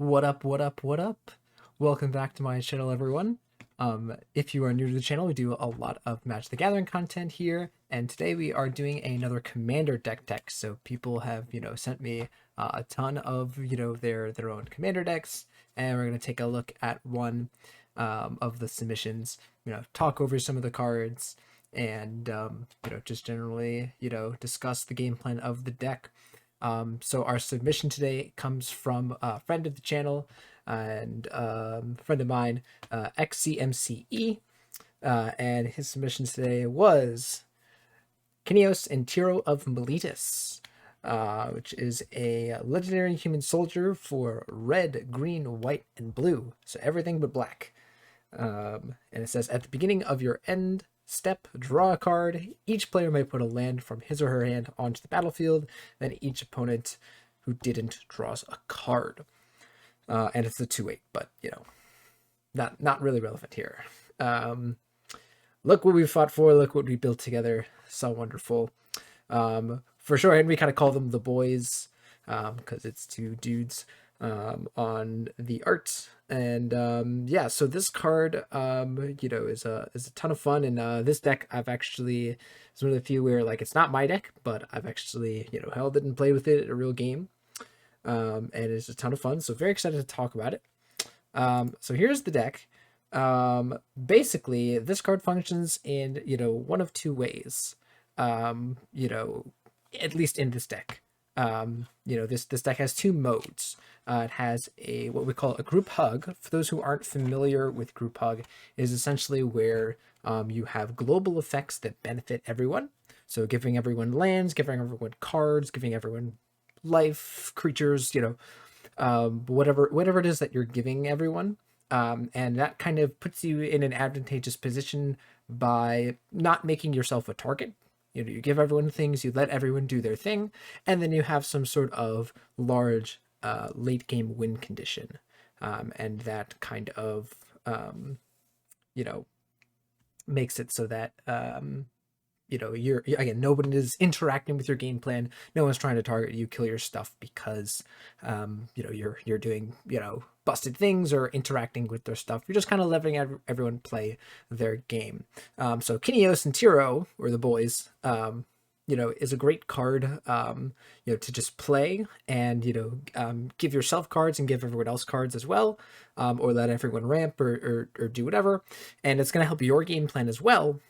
What up, what up, what up? Welcome back to my channel, everyone. If you are new to the channel, we do a lot of Magic the Gathering content here, and today we are doing another Commander deck tech. So people have, sent me a ton of, their own Commander decks, and we're going to take a look at one of the submissions, talk over some of the cards, and, just generally, discuss the game plan of the deck. So our submission today comes from a friend of the channel and friend of mine, xzmce, and his submissions today was Kynaios and Tiro of Meletis, which is a legendary human soldier for red, green, white, and blue, so everything but black. And it says, at the beginning of your end step, draw a card. Each player may put a land from his or her hand onto the battlefield. Then each opponent who didn't draws a card. And it's a 2/8, but not really relevant here. Look what we fought for. Look what we built together. So wonderful. For sure, and we kind of call them the boys because it's two dudes on the art. And yeah, so this card is a ton of fun. And this deck I've actually, it's one of the few where like it's not my deck, but I've actually held it and played with it at a real game. And it's a ton of fun, so very excited to talk about it. So here's the deck. Basically this card functions in one of two ways, at least in this deck. This deck has two modes. It has what we call a group hug. For those who aren't familiar with group hug, is essentially where you have global effects that benefit everyone. So giving everyone lands, giving everyone cards, giving everyone life, creatures, whatever it is that you're giving everyone. And that kind of puts you in an advantageous position by not making yourself a target. You give everyone things, you let everyone do their thing, and then you have some sort of large late game win condition. And that kind of, makes it so that, you're again, nobody is interacting with your game plan. No one's trying to target you, kill your stuff because, you're doing, busted things or interacting with their stuff. You're just kind of letting everyone play their game. So Kynaios and Tiro, or the boys, is a great card, to just play and, give yourself cards and give everyone else cards as well, or let everyone ramp or do whatever. And it's going to help your game plan as well.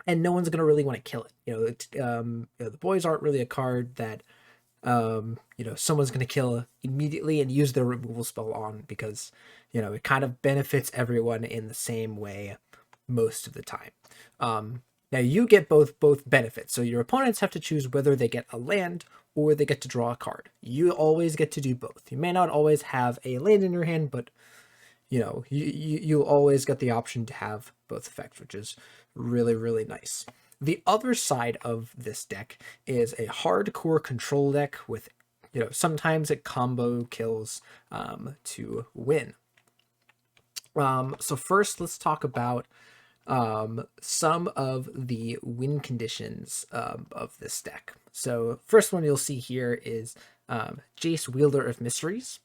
And no one's going to really want to kill it. The boys aren't really a card that, someone's going to kill immediately and use their removal spell on, because, it kind of benefits everyone in the same way most of the time. Now you get both benefits. So your opponents have to choose whether they get a land or they get to draw a card. You always get to do both. You may not always have a land in your hand, but you always get the option to have both effects, which is really, really nice. The other side of this deck is a hardcore control deck with, sometimes it combo kills to win. So first, let's talk about some of the win conditions of this deck. So first one you'll see here is Jace, Wielder of Mysteries.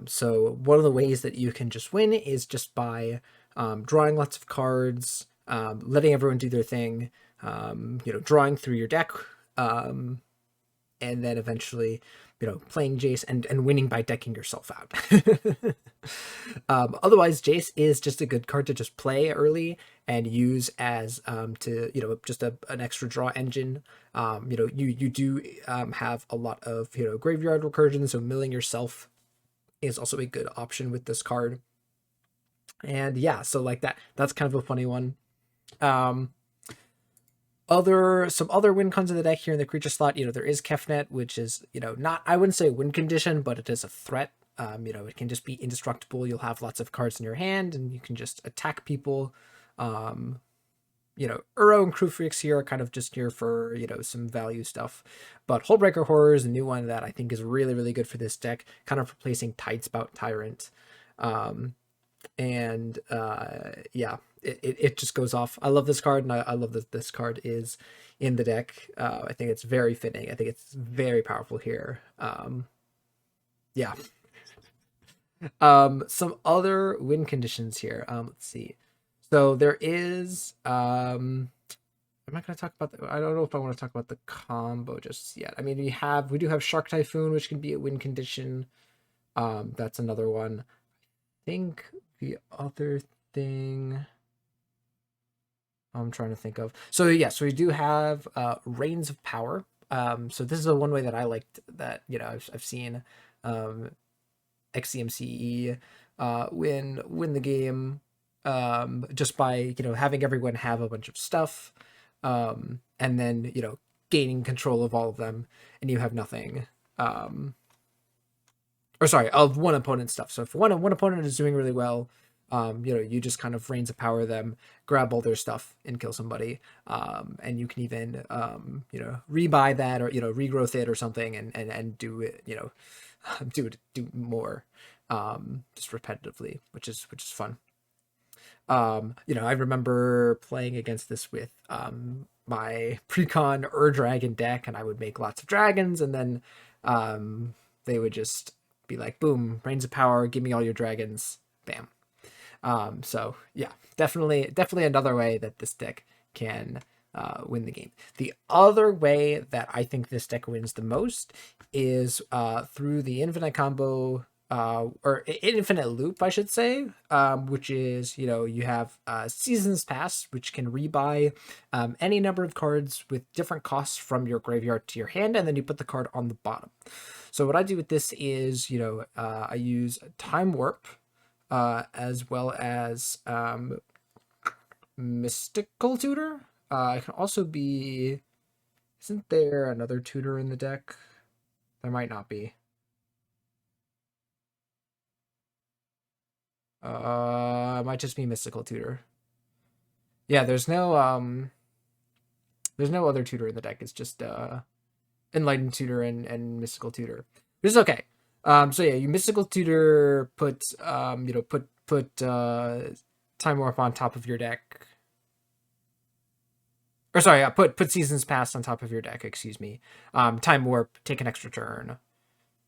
So one of the ways that you can just win is just by drawing lots of cards, letting everyone do their thing, drawing through your deck, and then eventually, playing Jace and winning by decking yourself out. Otherwise, Jace is just a good card to just play early and use as just an extra draw engine. You do have a lot of graveyard recursion, so milling yourself is also a good option with this card. And yeah, so like that's kind of a funny one. Some other win cons in the deck here in the creature slot, there is Kefnet, which is, not, I wouldn't say a win condition, but it is a threat. It can just be indestructible. You'll have lots of cards in your hand and you can just attack people. Uro and Crew Freaks here are kind of just here for, some value stuff. But Hullbreaker Horror is a new one that I think is really, really good for this deck, kind of replacing Tidespout Tyrant. Yeah, it just goes off. I love this card, and I love that this card is in the deck. I think it's very fitting. I think it's very powerful here. Yeah. Some other win conditions here. Let's see. So there is I'm not going to talk about I don't know if I want to talk about the combo just yet. I mean, we do have Shark Typhoon, which can be a win condition. That's another one. I think the other thing I'm trying to think of. So yeah, so we do have Reigns of Power. So this is the one way that I liked that, I've seen xzmce win the game, just by having everyone have a bunch of stuff, and then gaining control of all of them, and you have nothing, or sorry, of one opponent's stuff. So if one opponent is doing really well, you just kind of reigns of power them, grab all their stuff, and kill somebody. And you can even rebuy that, or regrowth it or something, and do it, do more, just repetitively, which is fun. I remember playing against this with my precon Dragon deck, and I would make lots of dragons, and then they would just be like, boom, reigns of power, give me all your dragons, bam. So yeah, definitely another way that this deck can win the game. The other way that I think this deck wins the most is through the infinite combo, or infinite loop, I should say, which is, you have Seasons Pass, which can rebuy any number of cards with different costs from your graveyard to your hand, and then you put the card on the bottom. So what I do with this is, I use Time Warp, as well as Mystical Tutor. It can also be... Isn't there another tutor in the deck? There might not be. It might just be Mystical Tutor. Yeah, there's no other tutor in the deck. It's just Enlightened Tutor and Mystical Tutor. Which is okay. So yeah, you Mystical Tutor, put Time Warp on top of your deck. Or sorry, put Seasons Pass on top of your deck, excuse me. Time Warp, take an extra turn.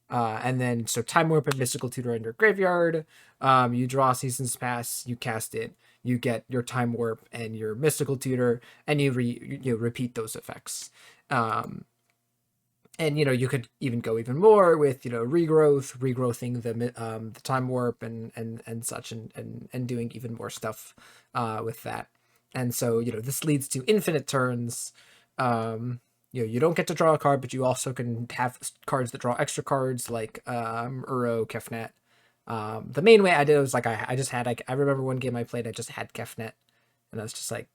And then, so Time Warp and Mystical Tutor in your graveyard. You draw Seasons Pass, you cast it, you get your Time Warp and your Mystical Tutor, and you repeat those effects. And you could even go even more with regrowthing the Time Warp and such, and doing even more stuff with that. And so this leads to infinite turns. You don't get to draw a card, but you also can have cards that draw extra cards, like Uro, Kefnet. The main way I did it was like I just had, I remember one game I played, I just had Kefnet, and I was just like,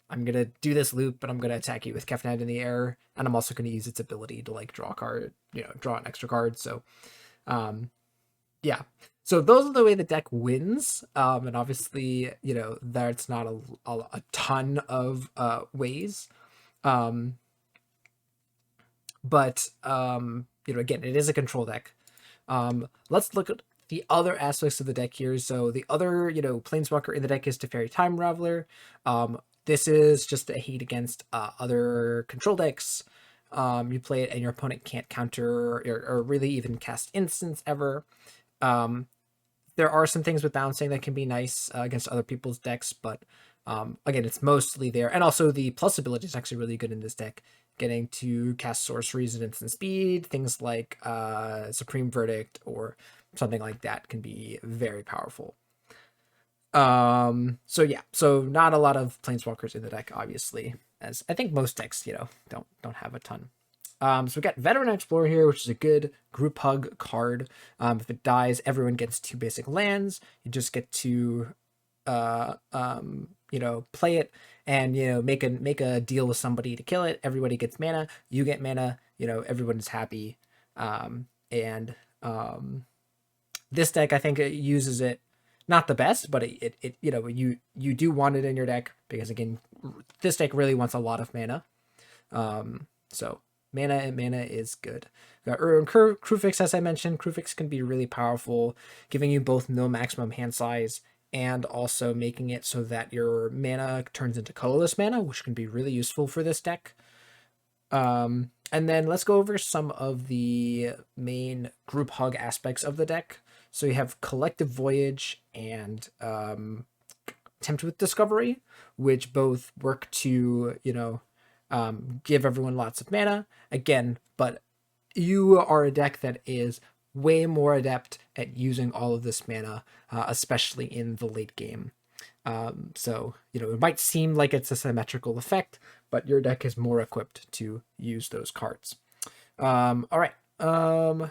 I'm gonna do this loop, but I'm gonna attack you with Kefnet in the air, and I'm also gonna use its ability to like draw a card, draw an extra card. So, yeah. So those are the way the deck wins, and obviously, that's not a ton of ways, but again, it is a control deck. Let's look at the other aspects of the deck here. So the other, Planeswalker in the deck is Teferi Time Raveler. This is just a hate against other control decks. You play it and your opponent can't counter or really even cast instants ever. There are some things with bouncing that can be nice against other people's decks, but again, it's mostly there. And also the plus ability is actually really good in this deck. Getting to cast sorceries at instant speed, things like Supreme Verdict or something like that can be very powerful. So yeah, so not a lot of Planeswalkers in the deck, obviously, as I think most decks, don't have a ton. So we got Veteran Explorer here, which is a good group hug card. If it dies, everyone gets 2 basic lands. You just get to play it and make a deal with somebody to kill it. Everybody gets mana, you get mana, everyone's happy. And this deck, I think it uses it not the best, but it you do want it in your deck, because again, this deck really wants a lot of mana. So mana is good. Got Uro and Krufix, as I mentioned. Krufix can be really powerful, giving you both no maximum hand size and also making it so that your mana turns into colorless mana, which can be really useful for this deck. And then let's go over some of the main group hug aspects of the deck. So you have Collective Voyage and Tempt with Discovery, which both work to, give everyone lots of mana. Again, but you are a deck that is way more adept at using all of this mana, especially in the late game. So, it might seem like it's a symmetrical effect, but your deck is more equipped to use those cards. All right.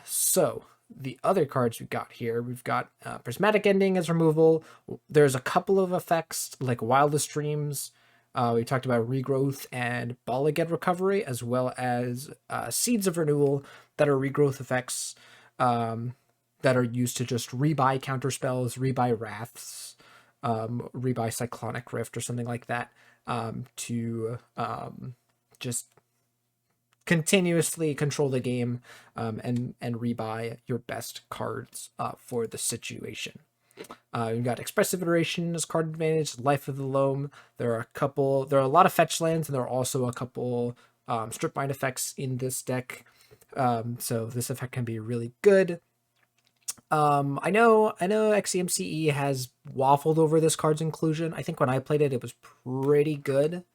So the other cards we've got here, we've got Prismatic Ending as removal. There's a couple of effects like Wildest Dreams. We talked about Regrowth and Ball Again Recovery, as well as Seeds of Renewal that are regrowth effects that are used to just rebuy counterspells, rebuy Wraths, rebuy Cyclonic Rift or something like that, to just continuously control the game, and rebuy your best cards for the situation. You've got Expressive Iteration as card advantage, Life of the Loam. There are a lot of fetch lands, and there are also a couple strip mine effects in this deck. So this effect can be really good. I know xzmce has waffled over this card's inclusion. I think when I played it, it was pretty good.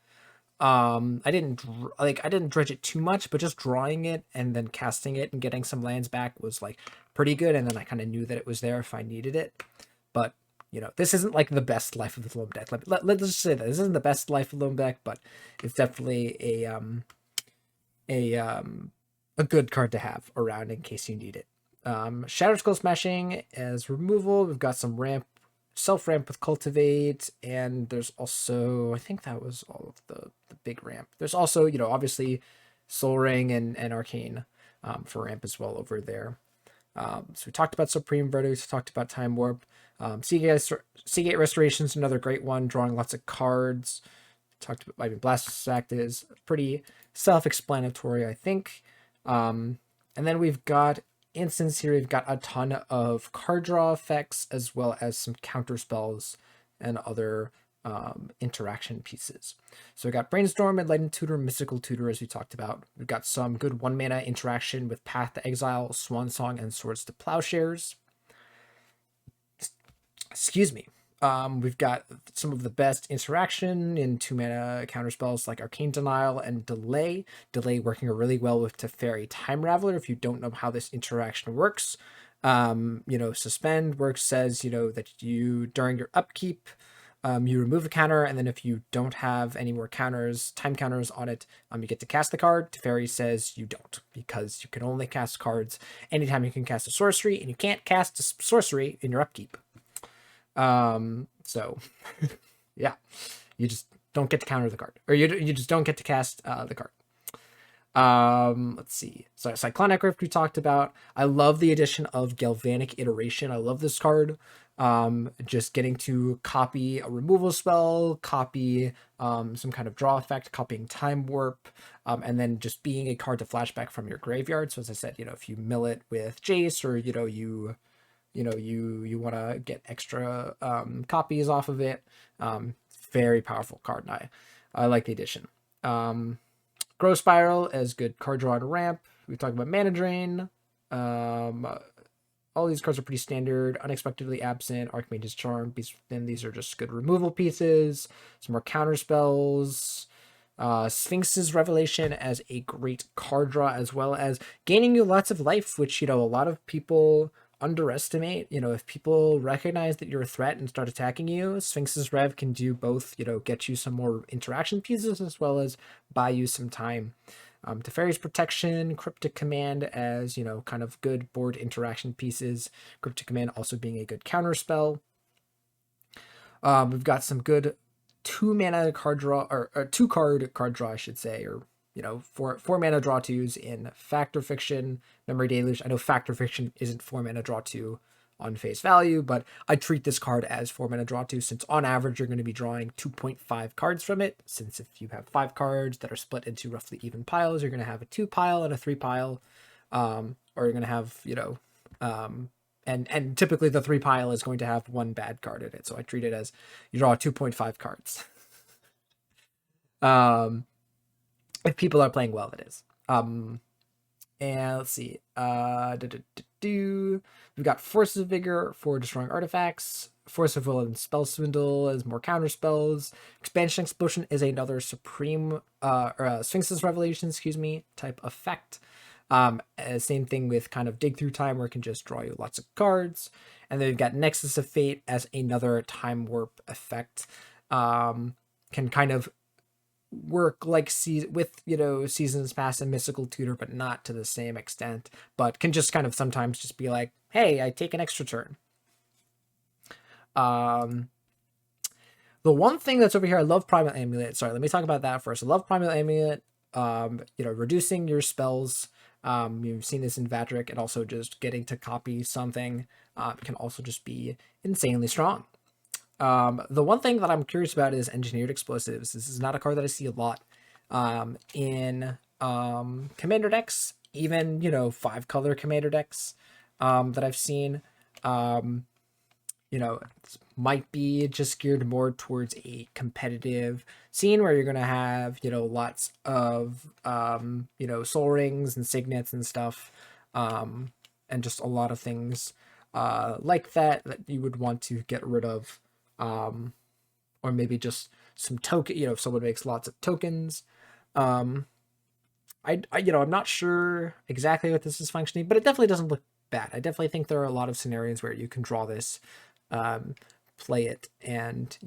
I didn't dredge it too much, but just drawing it and then casting it and getting some lands back was like pretty good. And then I kind of knew that it was there if I needed it. But this isn't like the best Life of the Loam deck. Let's just say that this isn't the best Life of the Loam deck, but it's definitely a good card to have around in case you need it. Shadow Skull Smashing as removal. We've got some self-ramp with Cultivate, and there's also, I think that was all of the big ramp. There's also, obviously Soul Ring and Arcane for ramp as well over there. So we talked about Supreme Verdict, we talked about Time Warp. Seagate Restoration is another great one, drawing lots of cards. Blast Act is pretty self-explanatory, I think. And then we've got instance here, we've got a ton of card draw effects as well as some counter spells and other interaction pieces. So we got Brainstorm, Enlightened Tutor, Mystical Tutor, as we talked about. We've got some good 1-mana interaction with Path to Exile, Swan Song, and Swords to Plowshares. Excuse me. We've got some of the best interaction in 2-mana counterspells like Arcane Denial and Delay. Delay working really well with Teferi Time Raveler. If you don't know how this interaction works, Suspend works, says, that you, during your upkeep, you remove a counter, and then if you don't have any more time counters on it, you get to cast the card. Teferi says you don't, because you can only cast cards anytime you can cast a sorcery, and you can't cast a sorcery in your upkeep. So yeah, you just don't get to counter the card, or you just don't get to cast the card. Let's see. So Cyclonic Rift we talked about. I love the addition of Galvanic Iteration. I love this card. Just getting to copy a removal spell, copy some kind of draw effect, copying Time Warp, and then just being a card to flashback from your graveyard. So as I said, if you mill it with Jace, or you want to get extra copies off of it, very powerful card, and I like the addition. Growth Spiral as good card draw and ramp. We talked about Mana Drain. All these cards are pretty standard. Unexpectedly Absent, Archmage's Charm, then these are just good removal pieces. Some more counter spells. Sphinx's Revelation as a great card draw, as well as gaining you lots of life, which a lot of people underestimate. If people recognize that you're a threat and start attacking you, Sphinx's Rev can do both, get you some more interaction pieces as well as buy you some time. Teferi's Protection, Cryptic Command as, kind of good board interaction pieces. Cryptic Command also being a good counter spell. We've got some good 2-mana card draw, or 2-card card draw, I should say, or 4-mana draw 2s in Factor Fiction, Memory Deluge. I know Factor Fiction isn't 4-mana draw 2 on face value, but I treat this card as 4-mana draw 2, since on average you're going to be drawing 2.5 cards from it. Since if you have 5 cards that are split into roughly even piles, you're going to have a 2 pile and a 3 pile, or you're going to have, and typically the 3 pile is going to have 1 bad card in it. So I treat it as you draw 2.5 cards. If people are playing well, that is. And let's see. We've got Force of Vigor for destroying artifacts. Force of Will and Spell Swindle is more counter spells. Expansion Explosion is another Supreme Sphinx's Revelation, type effect. Same thing with kind of Dig Through Time, where it can just draw you lots of cards. And then we've got Nexus of Fate as another time warp effect. Can kind of work like with Seasons Past and Mystical Tutor, but not to the same extent, but can just kind of sometimes just be like, hey, I take an extra turn. The one thing that's over here, I love Primal Amulet. Sorry, let me talk about that first. I love Primal Amulet. Reducing your spells. You've seen this in Vadric, and also just getting to copy something can also just be insanely strong. The one thing that I'm curious about is Engineered Explosives. This is not a card that I see a lot in Commander decks, even 5-color Commander decks that I've seen. Might be just geared more towards a competitive scene where you're going to have lots of soul rings and signets and stuff, and just a lot of things like that you would want to get rid of. Or maybe just some token, if someone makes lots of tokens. I'm not sure exactly what this is functioning, but it definitely doesn't look bad. I definitely think there are a lot of scenarios where you can draw this, play it, and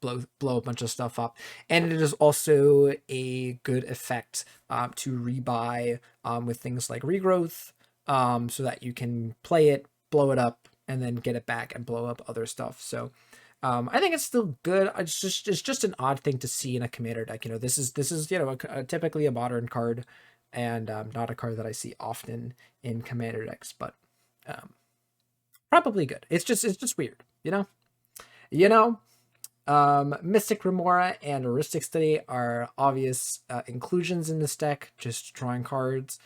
blow a bunch of stuff up. And it is also a good effect to rebuy with things like Regrowth, so that you can play it, blow it up, and then get it back and blow up other stuff. So I think it's still good. It's just an odd thing to see in a commander deck. This is typically a modern card, and not a card that I see often in commander decks, but probably good. It's just weird, Mystic Remora and Heuristic Study are obvious inclusions in this deck, just drawing cards.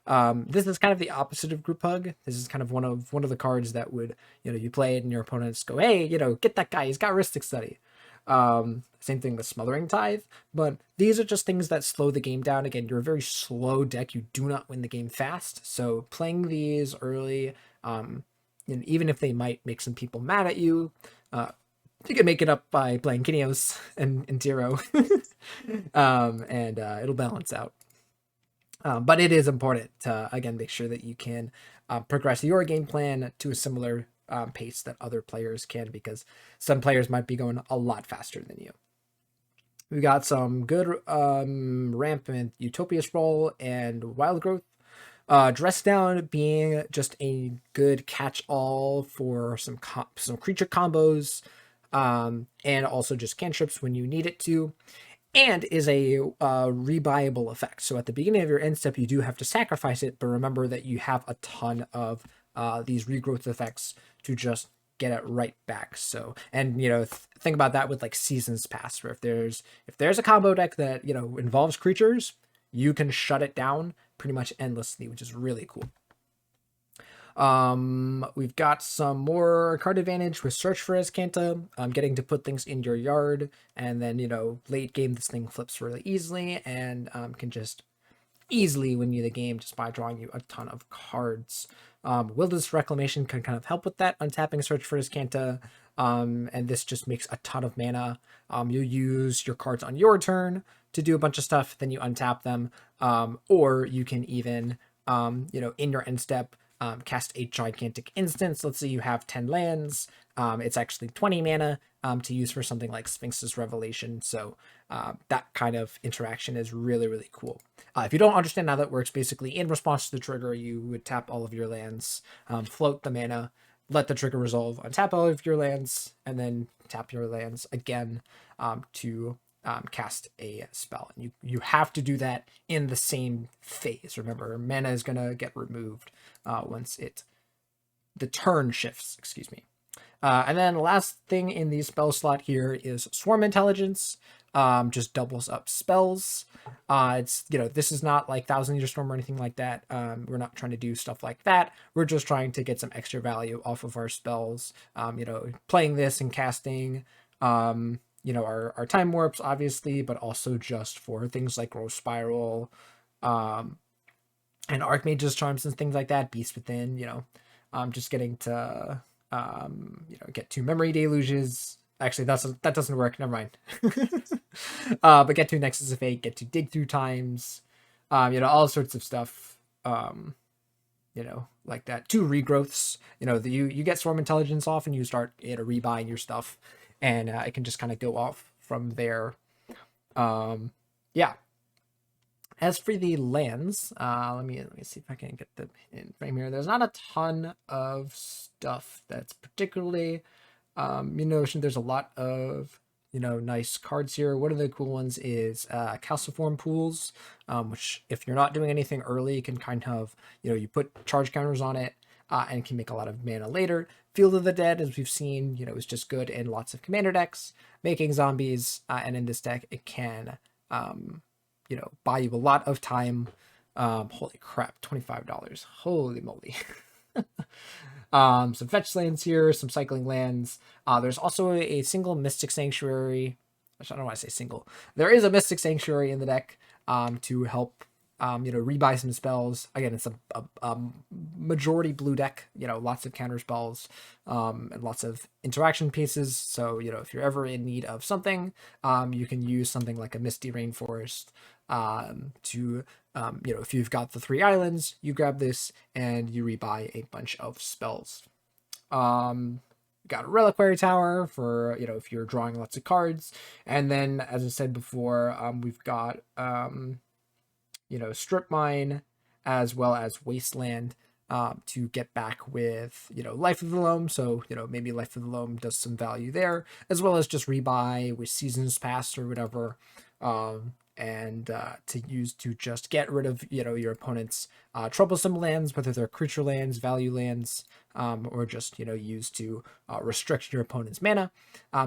This is kind of the opposite of Group Hug. This is kind of one of the cards that would, you play it and your opponents go, hey, get that guy, he's got Heuristic Study. Same thing with Smothering Tithe, but these are just things that slow the game down. Again, you're a very slow deck. You do not win the game fast. So playing these early, and even if they might make some people mad at you, you can make it up by playing Kynaios and Tiro, and it'll balance out. But it is important to, again, make sure that you can progress your game plan to a similar pace that other players can, because some players might be going a lot faster than you. We got some good rampant Utopia Sprawl and Wild Growth. Dress Down being just a good catch-all for some creature combos, and also just cantrips when you need it to. And is a rebuyable effect. So at the beginning of your end step, you do have to sacrifice it, but remember that you have a ton of these regrowth effects to just get it right back. So, and think about that with like Seasons Past, where if there's a combo deck that involves creatures, you can shut it down pretty much endlessly, which is really cool. We've got some more card advantage with Search for Azcanta, getting to put things in your yard, and then late game this thing flips really easily, and can just easily win you the game just by drawing you a ton of cards. Wilderness Reclamation can kind of help with that, untapping Search for Azcanta, and this just makes a ton of mana. You use your cards on your turn to do a bunch of stuff, then you untap them, or you can even in your end step cast a gigantic instance. Let's say you have 10 lands. It's actually 20 mana to use for something like Sphinx's Revelation. So that kind of interaction is really, really cool. If you don't understand how that works, basically in response to the trigger, you would tap all of your lands, float the mana, let the trigger resolve, untap all of your lands, and then tap your lands again to cast a spell. And you have to do that in the same phase. Remember, mana is going to get removed once the turn shifts, and then the last thing in the spell slot here is Swarm Intelligence. Just doubles up spells. It's this is not like Thousand Year Storm or anything like that. We're not trying to do stuff like that. We're just trying to get some extra value off of our spells. Playing this and casting our time warps, obviously, but also just for things like Growth Spiral, and Archmage's Charms and things like that, Beast Within, just getting to, get 2 Memory Deluges. Actually, that doesn't work. Never mind. But get 2 Nexus of Fate, get 2 Dig Through Times, all sorts of stuff. Like that. 2 regrowths. You get Swarm Intelligence off, and you start rebuying your stuff, and it can just kind of go off from there. Yeah. As for the lands, let me see if I can get them in frame here. There's not a ton of stuff that's particularly, there's a lot of, nice cards here. One of the cool ones is Calciform Pools, which if you're not doing anything early, you can kind of, you put charge counters on it, and can make a lot of mana later. Field of the Dead, as we've seen, is just good in lots of commander decks, making zombies, and in this deck, it can, buy you a lot of time. Holy crap, $25. Holy moly. Some fetch lands here, some cycling lands. There's also a single Mystic Sanctuary. I don't want to say single. There is a Mystic Sanctuary in the deck to help, rebuy some spells. Again, it's a majority blue deck, lots of counter spells, and lots of interaction pieces. So, if you're ever in need of something, you can use something like a Misty Rainforest to, if you've got the 3 islands, you grab this and you rebuy a bunch of spells. Got a Reliquary Tower for, if you're drawing lots of cards. And then, as I said before, we've got, Strip Mine as well as Wasteland to get back with, Life of the Loam. So, maybe Life of the Loam does some value there, as well as just rebuy with Seasons Past or whatever. And to use to just get rid of, your opponent's troublesome lands, whether they're creature lands, value lands, or just, use to restrict your opponent's mana,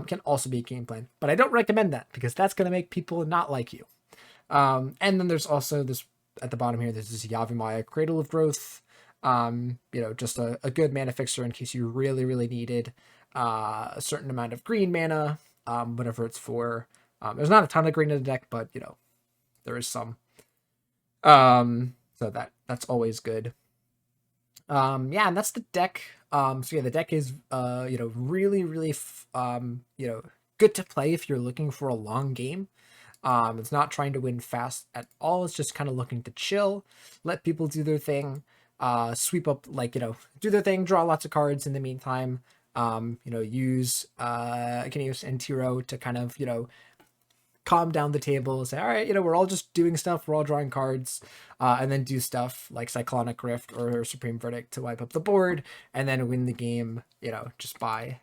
can also be a game plan. But I don't recommend that, because that's going to make people not like you. And then there's also this, at the bottom here, there's this Yavimaya Cradle of Growth, just a good mana fixer in case you really, really needed a certain amount of green mana, whatever it's for. There's not a ton of green in the deck, but, there is some. So that's always good. Yeah, and that's the deck. So yeah, the deck is, really, really, good to play if you're looking for a long game. It's not trying to win fast at all. It's just kind of looking to chill, let people do their thing, sweep up, do their thing, draw lots of cards in the meantime. Use Kynaios and Tiro to kind of, calm down the table, say, all right, we're all just doing stuff, we're all drawing cards, and then do stuff like Cyclonic Rift or Supreme Verdict to wipe up the board, and then win the game, just by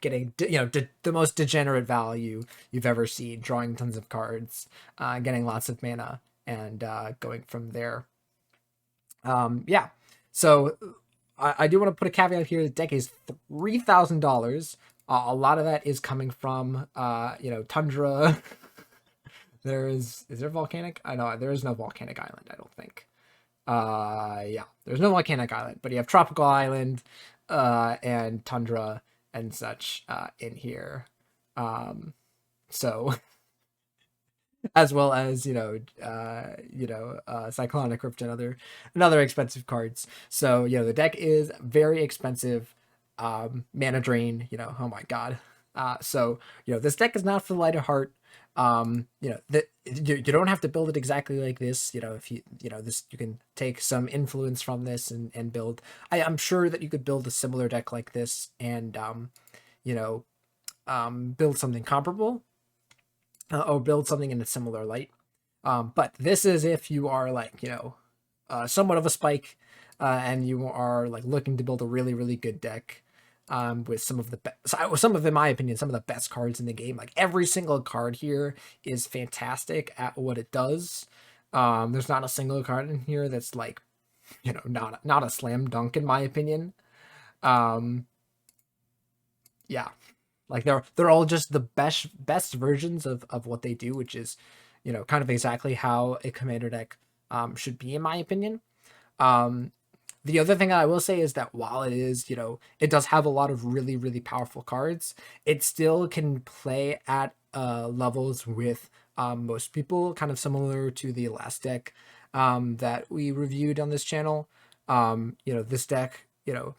getting, the most degenerate value you've ever seen, drawing tons of cards, getting lots of mana, and going from there. Yeah, so I do want to put a caveat here. The deck is $3,000. A lot of that is coming from, Tundra. Is there Volcanic? I know there is no Volcanic Island, I don't think. Yeah, there's no Volcanic Island, but you have Tropical Island, and Tundra and such, in here. So, as well as, Cyclonic Rift and other expensive cards. So, the deck is very expensive. Mana drain, oh my god. So, this deck is not for the light of heart. You don't have to build it exactly like this. If this, you can take some influence from this and build. I'm sure that you could build a similar deck like this and, build something comparable, or build something in a similar light. But this is if you are somewhat of a spike, and you are looking to build a really, really good deck. With some of, in my opinion, some of the best cards in the game. Every single card here is fantastic at what it does. There's not a single card in here that's not a slam dunk in my opinion. Yeah, they're all just the best versions of what they do, which is, kind of exactly how a commander deck should be in my opinion. The other thing that I will say is that while it is, it does have a lot of really, really powerful cards, it still can play at levels with most people, kind of similar to the last deck. that we reviewed on this channel. This deck,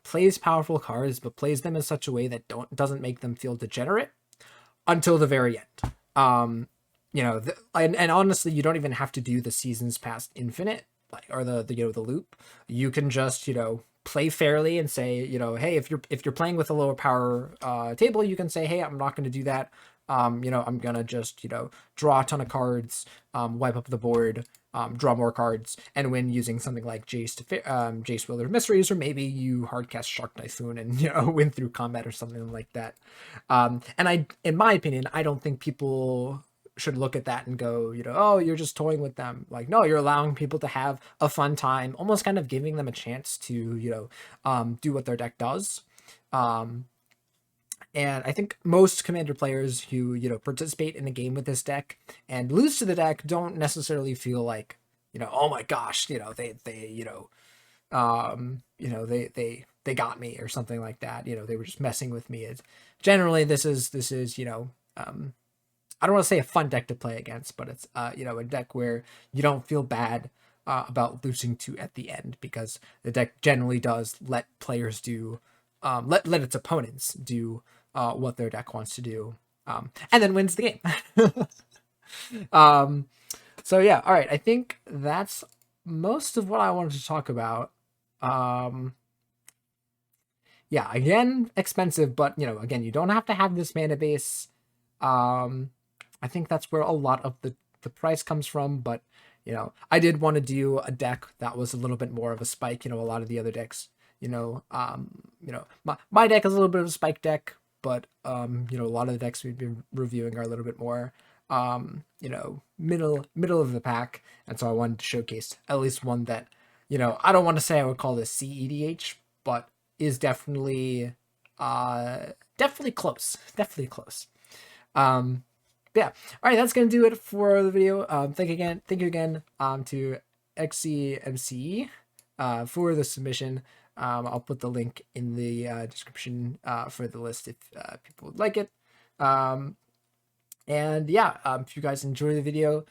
plays powerful cards, but plays them in such a way that doesn't make them feel degenerate until the very end. And honestly, you don't even have to do the seasons past infinite, or the loop. You can just play fairly and say, hey, if you're playing with a lower power table, you can say, hey, I'm not going to do that. I'm gonna just draw a ton of cards, wipe up the board, draw more cards, and win using something like Jace Wielder of Mysteries, or maybe you hardcast Shark Typhoon and win through combat or something like that. In my opinion, I don't think people should look at that and go, oh, you're just toying with them. Like, no, you're allowing people to have a fun time, almost kind of giving them a chance to do what their deck does. And I think most Commander players who, participate in a game with this deck and lose to the deck don't necessarily feel like, oh my gosh, they got me or something like that. They were just messing with me. Generally, this is I don't want to say a fun deck to play against, but it's, a deck where you don't feel bad about losing to at the end, because the deck generally does let players do, let its opponents do what their deck wants to do, and then wins the game. So yeah, all right. I think that's most of what I wanted to talk about. Yeah, again, expensive, but again, you don't have to have this mana base. I think that's where a lot of the price comes from, but I did want to do a deck that was a little bit more of a spike. A lot of the other decks, my deck is a little bit of a spike deck, but a lot of the decks we've been reviewing are a little bit more middle of the pack, and so I wanted to showcase at least one that I don't want to say I would call this CEDH, but is definitely close. Yeah, all right, that's gonna do it for the video. Thank you again to xzmce for the submission. I'll put the link in the description for the list if people would like it. And yeah, if you guys enjoy the video,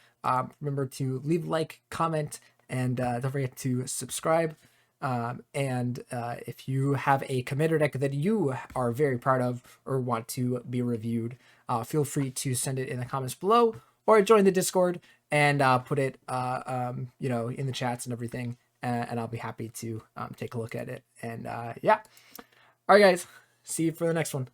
remember to leave a like, comment, and don't forget to subscribe. And if you have a commander deck that you are very proud of or want to be reviewed, feel free to send it in the comments below, or join the Discord and put it in the chats and everything, and I'll be happy to take a look at it. And yeah, all right guys, see you for the next one.